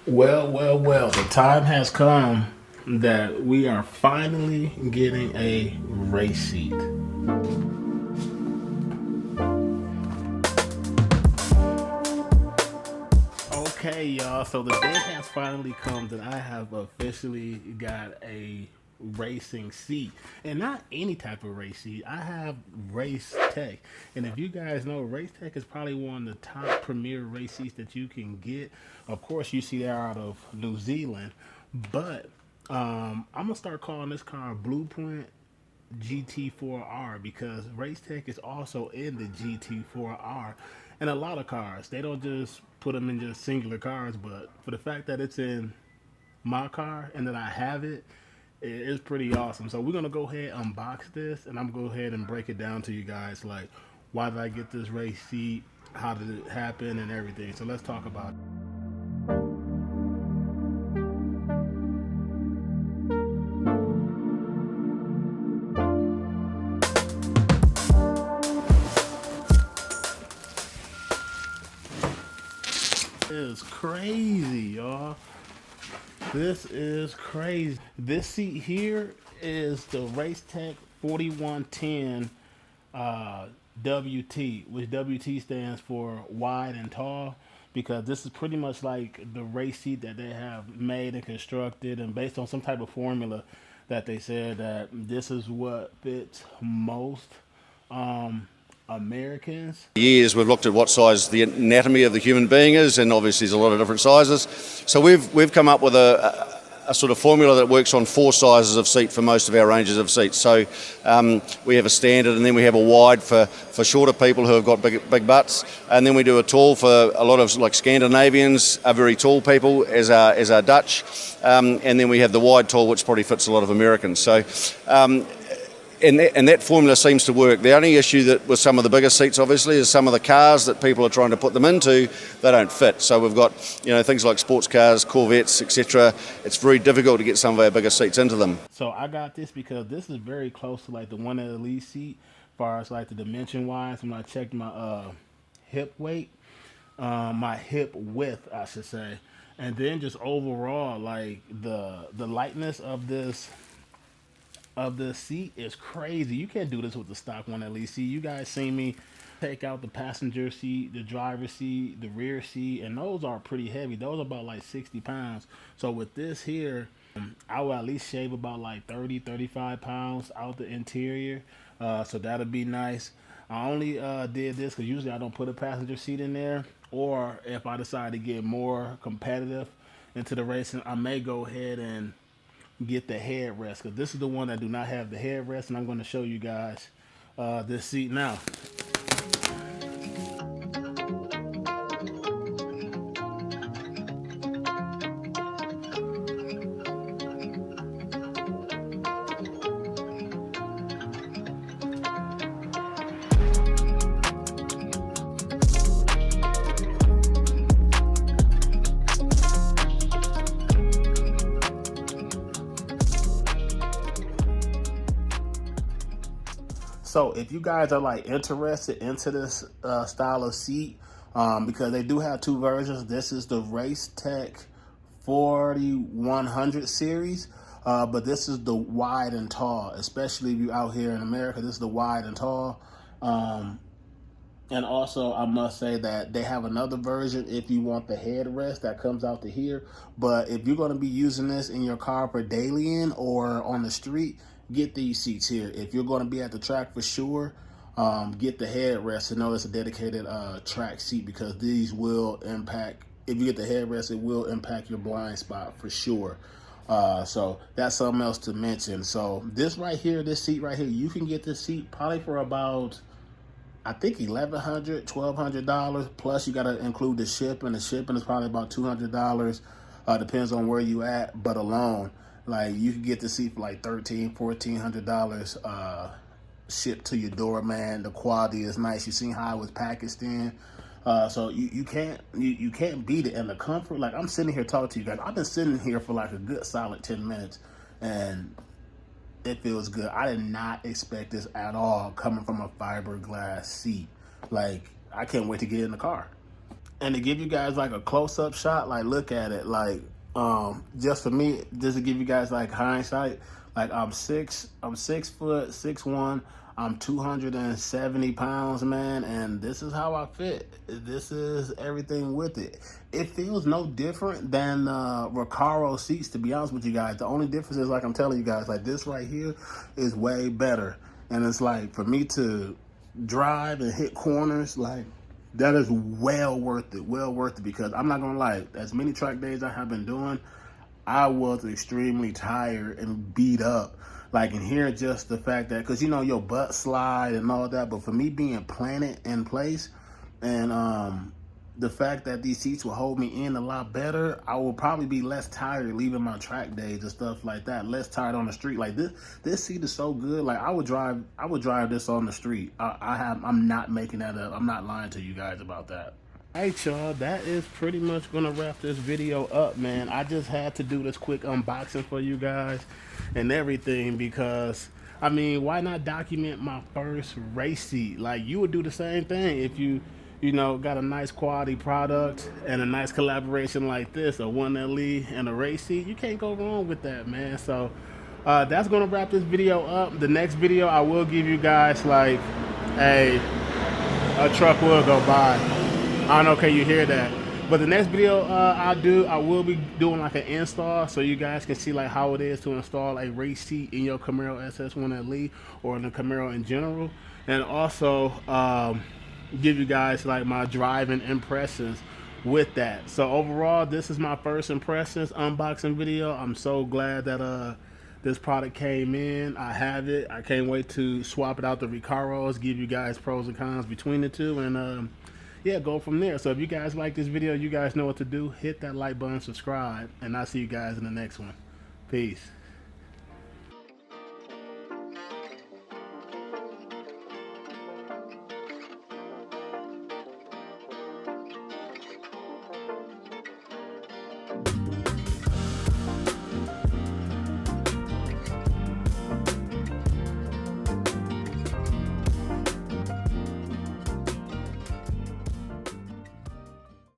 Well, the time has come that we are finally getting a race seat. Okay, y'all, so the day has finally come that I have officially got a racing seat. And not any type of race seat. I have Racetech. And if you guys know, Racetech is probably one of the top premier race seats that you can get. Of course, you see they're out of New Zealand. But I'm going to start calling this car Blueprint GT4R because Racetech is also in the GT4R. And a lot of cars, they don't just put them in just singular cars, but for the fact that it's in my car and that I have it, it's pretty awesome. So we're gonna go ahead and unbox this, and I'm gonna go ahead and break it down to you guys, like why did I get this race seat, how did it happen, and everything. So let's talk about it. This is crazy, y'all. This is crazy. This seat here is the Racetech 4110 WT, which WT stands for wide and tall, because this is pretty much like the race seat that they have made and constructed, and based on some type of formula that they said that this is what fits most Americans. Years we've looked at what size the anatomy of the human being is, and obviously there's a lot of different sizes. So we've come up with a sort of formula that works on 4 sizes of seat for most of our ranges of seats. So we have a standard, and then we have a wide for shorter people who have got big butts, and then we do a tall for a lot of like Scandinavians are very tall people, as are Dutch, and then we have the wide tall, which probably fits a lot of Americans. So. And that formula seems to work. The only issue that with some of the bigger seats, obviously, is some of the cars that people are trying to put them into, they don't fit. So we've got, things like sports cars, Corvettes, etc. It's very difficult to get some of our bigger seats into them. So I got this because this is very close to like the one at the lead seat, as far as like the dimension wise. When I checked my hip weight, my hip width, I should say, and then just overall, like the lightness of the seat is crazy. You can't do this with the stock one at least. See, you guys seen me take out the passenger seat, the driver's seat, the rear seat, and those are pretty heavy. Those are about like 60 pounds. So with this here, I will at least shave about like 30, 35 pounds out the interior. So that'll be nice. I only did this because usually I don't put a passenger seat in there. Or if I decide to get more competitive into the racing, I may go ahead and get the headrest, because this is the one that do not have the headrest, and I'm going to show you guys this seat now. So if you guys are like interested into this style of seat, because they do have 2 versions. This is the Racetech 4100 series, but this is the wide and tall. Especially if you're out here in America, this is the wide and tall. And also, I must say that they have another version if you want the headrest that comes out to here. But if you're going to be using this in your car for daily in or on the street, get these seats here. If you're going to be at the track for sure, get the headrest to know it's a dedicated track seat, because these will impact, if you get the headrest, it will impact your blind spot for sure. So that's something else to mention. So this right here, this seat right here, you can get this seat probably for about, I think $1,100, $1,200, plus you got to include the shipping. The shipping is probably about $200. Depends on where you at, but alone, like you can get the seat for like $1,300, $1,400 shipped to your door, man. The quality is nice. You seen how it was packaged in. So you can't beat it. And the comfort, like I'm sitting here talking to you guys. I've been sitting here for like a good solid 10 minutes, and it feels good. I did not expect this at all coming from a fiberglass seat. Like, I can't wait to get in the car. And to give you guys like a close-up shot, like look at it, like just for me, just to give you guys like hindsight, like I'm 6 foot 6'1", I'm 270 pounds, man, and this is how I fit. This is everything with it. It feels no different than Recaro seats, to be honest with you guys. The only difference is, like I'm telling you guys, like this right here is way better, and it's like for me to drive and hit corners, like that is well worth it, because I'm not gonna lie, as many track days I have been doing, I was extremely tired and beat up. Like, and here just the fact that, because you know your butt slide and all that, but for me being planted in place, and the fact that these seats will hold me in a lot better, I will probably be less tired leaving my track days and stuff like that. Less tired on the street. Like this seat is so good. Like I would drive this on the street. I'm not making that up. I'm not lying to you guys about that. Alright, y'all, that is pretty much gonna wrap this video up, man. I just had to do this quick unboxing for you guys and everything, because I mean, why not document my first race seat? Like, you would do the same thing if you know, got a nice quality product and a nice collaboration like this, a 1LE and a race seat. You can't go wrong with that, man. So that's gonna wrap this video up. The next video I will give you guys like a truck will go by. I don't know, can you hear that? But the next video I will be doing like an install, so you guys can see like how it is to install a race seat in your Camaro SS 1LE or in the Camaro in general, and also give you guys like my driving impressions with that. So overall, this is my first impressions unboxing video. I'm so glad that this product came in. I have it. I can't wait to swap it out the Recaros, give you guys pros and cons between the two, and yeah, go from there. So if you guys like this video, you guys know what to do. Hit that like button, subscribe, and I'll see you guys in the next one. Peace.